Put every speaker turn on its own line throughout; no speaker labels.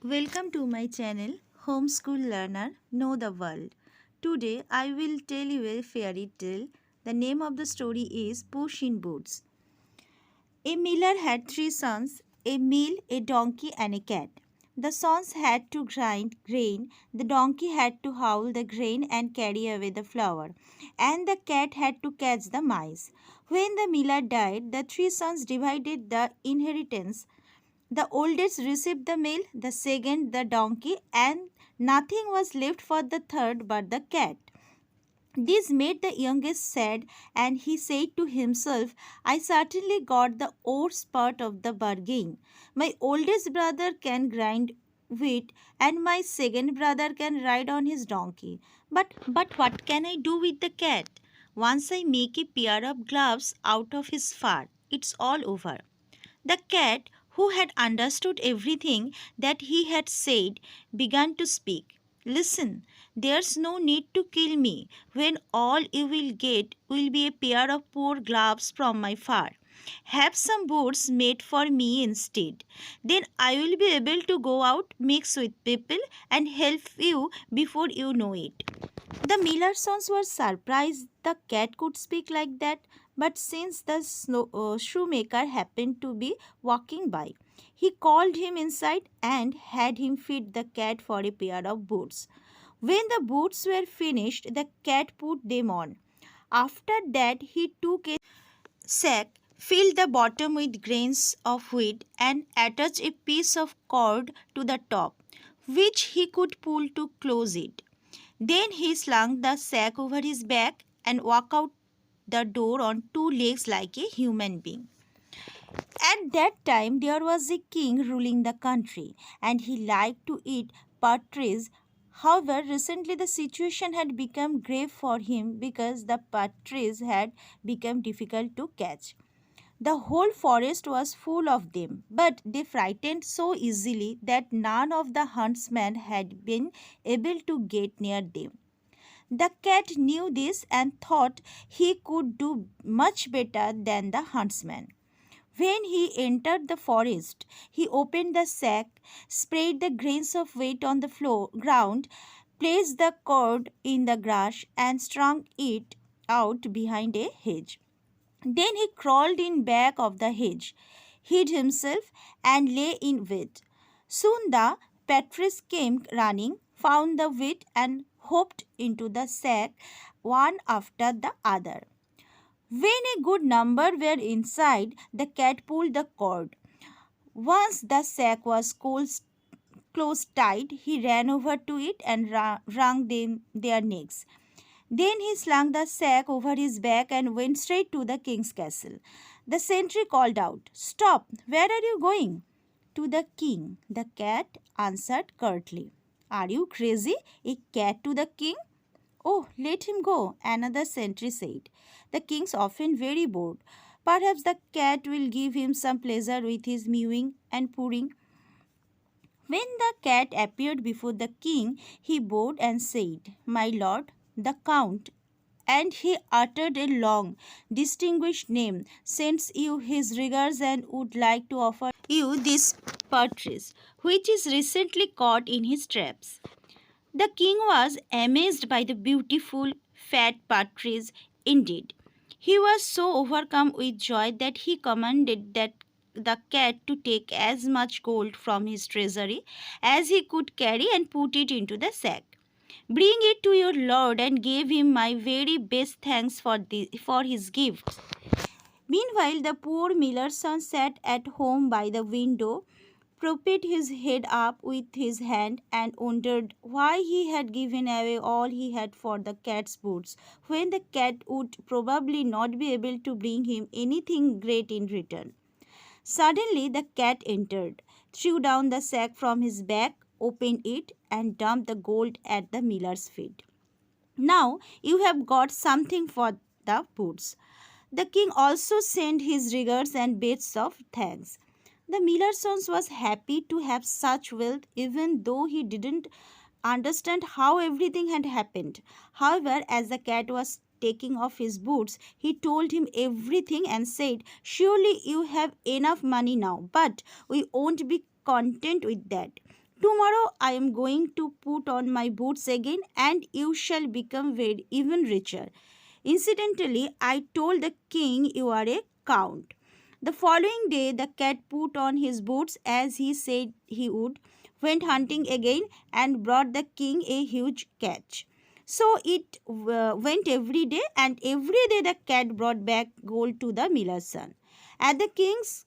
Welcome to my channel Homeschool Learner Know the World. Today I will tell you a fairy tale. The name of the story is Puss in Boots. A miller had three sons, a mule, a donkey and a cat. The sons had to grind grain, the donkey had to haul the grain and carry away the flour, and the cat had to catch the mice. When the miller died, the three sons divided the inheritance. The oldest received the male, the second the donkey, and nothing was left for the third but the cat. This made the youngest sad, and he said to himself, I certainly got the worst part of the bargain. My oldest brother can grind wheat, and my second brother can ride on his donkey. But what can I do with the cat? Once I make a pair of gloves out of his fur, it's all over. The cat, who had understood everything that he had said, began to speak. Listen, there's no need to kill me when all you will get will be a pair of poor gloves from my fur. Have some boots made for me instead. Then I will be able to go out, mix with people, and help you before you know it. The miller's sons were surprised the cat could speak like that, but since the shoemaker happened to be walking by, he called him inside and had him feed the cat for a pair of boots. When the boots were finished, the cat put them on. After that, he took a sack, filled the bottom with grains of wheat, and attached a piece of cord to the top, which he could pull to close it. Then he slung the sack over his back and walked out the door on two legs like a human being. At that time, there was a king ruling the country, and he liked to eat partridge. However, recently the situation had become grave for him because the partridge had become difficult to catch. The whole forest was full of them, but they frightened so easily that none of the huntsmen had been able to get near them. The cat knew this and thought he could do much better than the huntsman. When he entered the forest, he opened the sack, spread the grains of wheat on the ground, placed the cord in the grass, and strung it out behind a hedge. Then he crawled in back of the hedge, hid himself, and lay in wait. Soon the partridge came running, found the wheat, and hopped into the sack one after the other. When a good number were inside, the cat pulled the cord. Once the sack was closed tight, he ran over to it and wrung them their necks. Then he slung the sack over his back and went straight to the king's castle. The sentry called out, Stop! Where are you going? To the king, the cat answered curtly. Are you crazy? A cat to the king? Oh, let him go, another sentry said. The king's often very bored. Perhaps the cat will give him some pleasure with his mewing and purring. When the cat appeared before the king, he bowed and said, My lord, the count, and he uttered a long, distinguished name, sends you his regards and would like to offer you this partridge, which is recently caught in his traps. The king was amazed by the beautiful fat partridge indeed. He was so overcome with joy that he commanded that the cat to take as much gold from his treasury as he could carry and put it into the sack. Bring it to your lord and give him my very best thanks for his gift. Meanwhile, the poor miller's son sat at home by the window, propped his head up with his hand, and wondered why he had given away all he had for the cat's boots, when the cat would probably not be able to bring him anything great in return. Suddenly the cat entered, threw down the sack from his back, opened it, and dumped the gold at the miller's feet. Now you have got something for the boots. The king also sent his regards and bets of thanks. The miller's son was happy to have such wealth, even though he didn't understand how everything had happened. However, as the cat was taking off his boots, he told him everything and said, Surely you have enough money now, but we won't be content with that. Tomorrow I am going to put on my boots again and you shall become very even richer. Incidentally, I told the king you are a count. The following day, the cat put on his boots as he said he would, went hunting again, and brought the king a huge catch. So it went every day, and every day the cat brought back gold to the miller's son. At the king's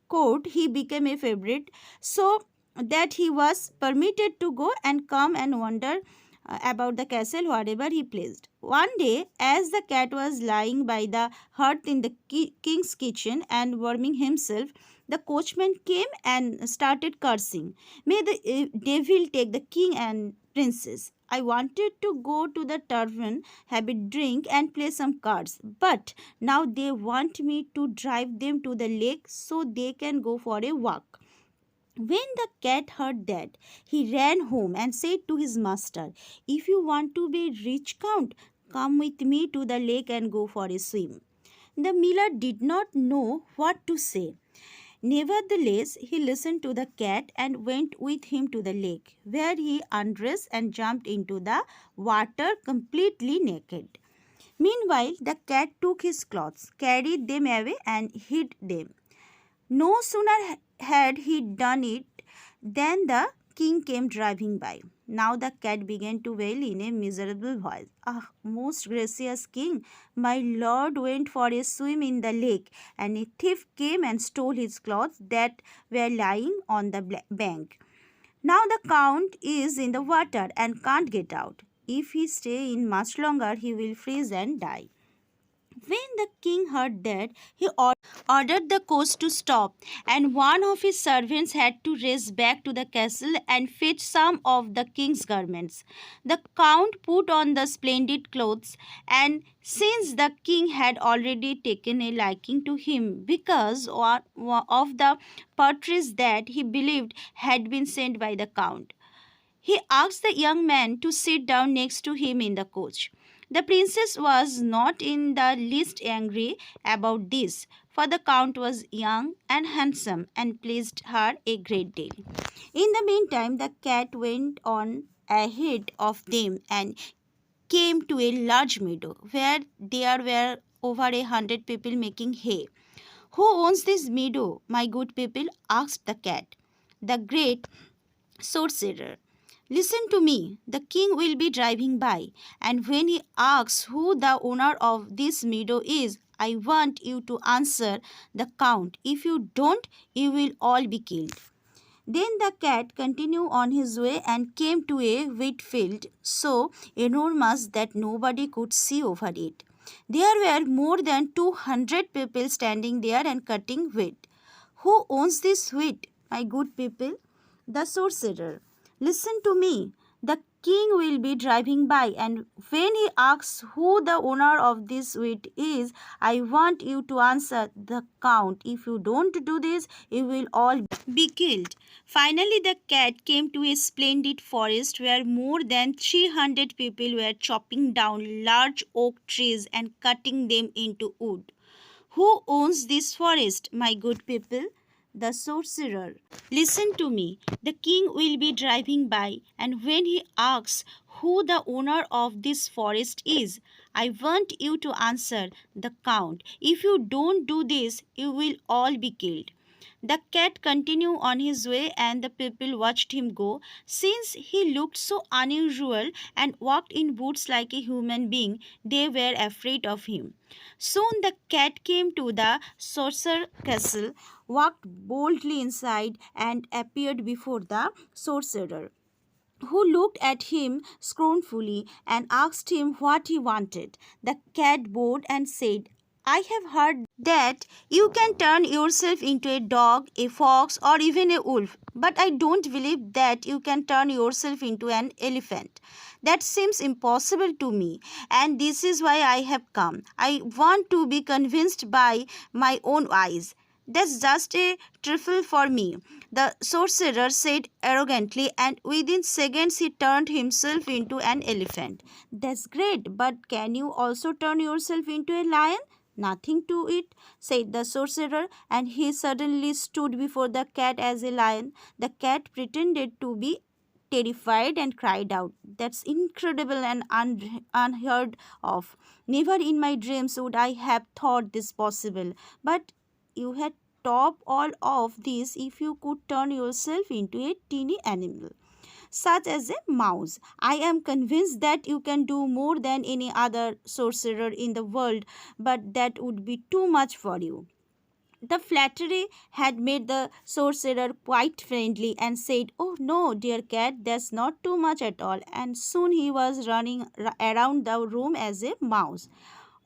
court, he became a favorite, so that he was permitted to go and come and wander about the castle wherever he pleased. One day, as the cat was lying by the hearth in the king's kitchen and warming himself, the coachman came and started cursing. May the devil take the king and princess. I wanted to go to the tavern, have a drink, and play some cards, but now they want me to drive them to the lake so they can go for a walk. When the cat heard that, he ran home and said to his master, "If you want to be rich, Count, come with me to the lake and go for a swim." The miller did not know what to say. Nevertheless, he listened to the cat and went with him to the lake, where he undressed and jumped into the water completely naked. Meanwhile, the cat took his clothes, carried them away, and hid them. No sooner had he done it than the king came driving by. Now the cat began to wail in a miserable voice, "Ah, most gracious king, my lord went for a swim in the lake, and a thief came and stole his clothes that were lying on the bank. Now the count is in the water and can't get out. If he stay in much longer, he will freeze and die." When the king heard that, he ordered the coach to stop, and one of his servants had to race back to the castle and fetch some of the king's garments. The count put on the splendid clothes, and since the king had already taken a liking to him because of the portraits that he believed had been sent by the count, he asked the young man to sit down next to him in the coach. The princess was not in the least angry about this, for the count was young and handsome and pleased her a great deal. In the meantime, the cat went on ahead of them and came to a large meadow where there were over 100 people making hay. "Who owns this meadow, my good people?" asked the cat. "The great sorcerer. Listen to me. The king will be driving by, and when he asks who the owner of this meadow is, I want you to answer the count. If you don't, you will all be killed." Then the cat continued on his way and came to a wheat field so enormous that nobody could see over it. There were more than 200 people standing there and cutting wheat. "Who owns this wheat, my good people?" "The sorcerer." "Listen to me. The king will be driving by, and when he asks who the owner of this wheat is, I want you to answer the count. If you don't do this, you will all be killed." Finally, the cat came to a splendid forest where more than 300 people were chopping down large oak trees and cutting them into wood. "Who owns this forest, my good people?" "The sorcerer." "Listen to me. The king will be driving by, and when he asks who the owner of this forest is, I want you to answer the count. If you don't do this, you will all be killed." The cat continued on his way, and the people watched him go. Since he looked so unusual and walked in boots like a human being, they were afraid of him. Soon the cat came to the sorcerer's castle, walked boldly inside, and appeared before the sorcerer, who looked at him scornfully and asked him what he wanted. The cat bowed and said, "I have heard that you can turn yourself into a dog, a fox, or even a wolf, but I don't believe that you can turn yourself into an elephant. That seems impossible to me, and this is why I have come. I want to be convinced by my own eyes." "That's just a trifle for me," the sorcerer said arrogantly, and within seconds he turned himself into an elephant. "That's great, but can you also turn yourself into a lion?" "Nothing to it," said the sorcerer, and he suddenly stood before the cat as a lion. The cat pretended to be terrified and cried out, "That's incredible and unheard of. Never in my dreams would I have thought this possible. But you had top all of this if you could turn yourself into a teeny animal, such as a mouse. I am convinced that you can do more than any other sorcerer in the world, but that would be too much for you." The flattery had made the sorcerer quite friendly and said, "Oh no, dear cat, that's not too much at all." And soon he was running around the room as a mouse.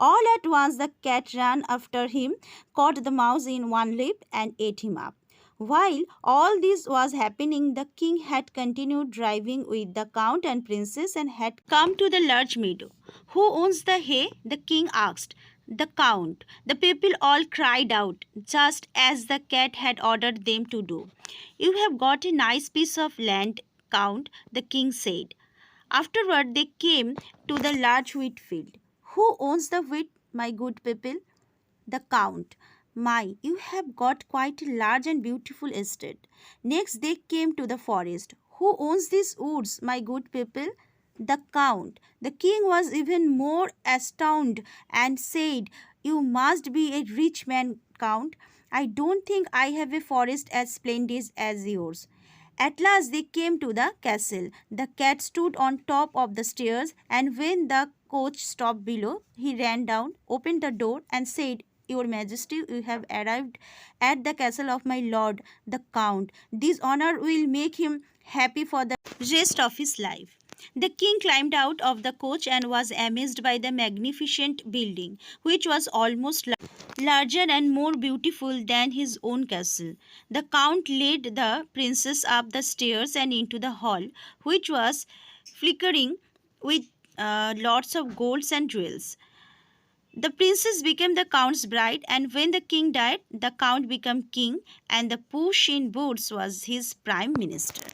All at once the cat ran after him, caught the mouse in one leap, and ate him up. While all this was happening, the king had continued driving with the count and princess and had come to the large meadow. "Who owns the hay?" the king asked. "The count." The people all cried out, just as the cat had ordered them to do. "You have got a nice piece of land, count," the king said. Afterward, they came to the large wheat field. "Who owns the wheat, my good people?" "The count." "My, you have got quite a large and beautiful estate." Next, they came to the forest. "Who owns these woods, my good people?" "The count." The king was even more astounded and said, "You must be a rich man, count. I don't think I have a forest as splendid as yours." At last they came to the castle. The cat stood on top of the stairs, and when the coach stopped below, he ran down, opened the door, and said, "Your Majesty, you have arrived at the castle of my lord, the Count. This honor will make him happy for the rest of his life." The king climbed out of the coach and was amazed by the magnificent building, which was almost larger and more beautiful than his own castle. The count led the princess up the stairs and into the hall, which was flickering with lots of golds and jewels. The princess became the count's bride, and when the king died, the count became king, and the Puss in Boots was his prime minister.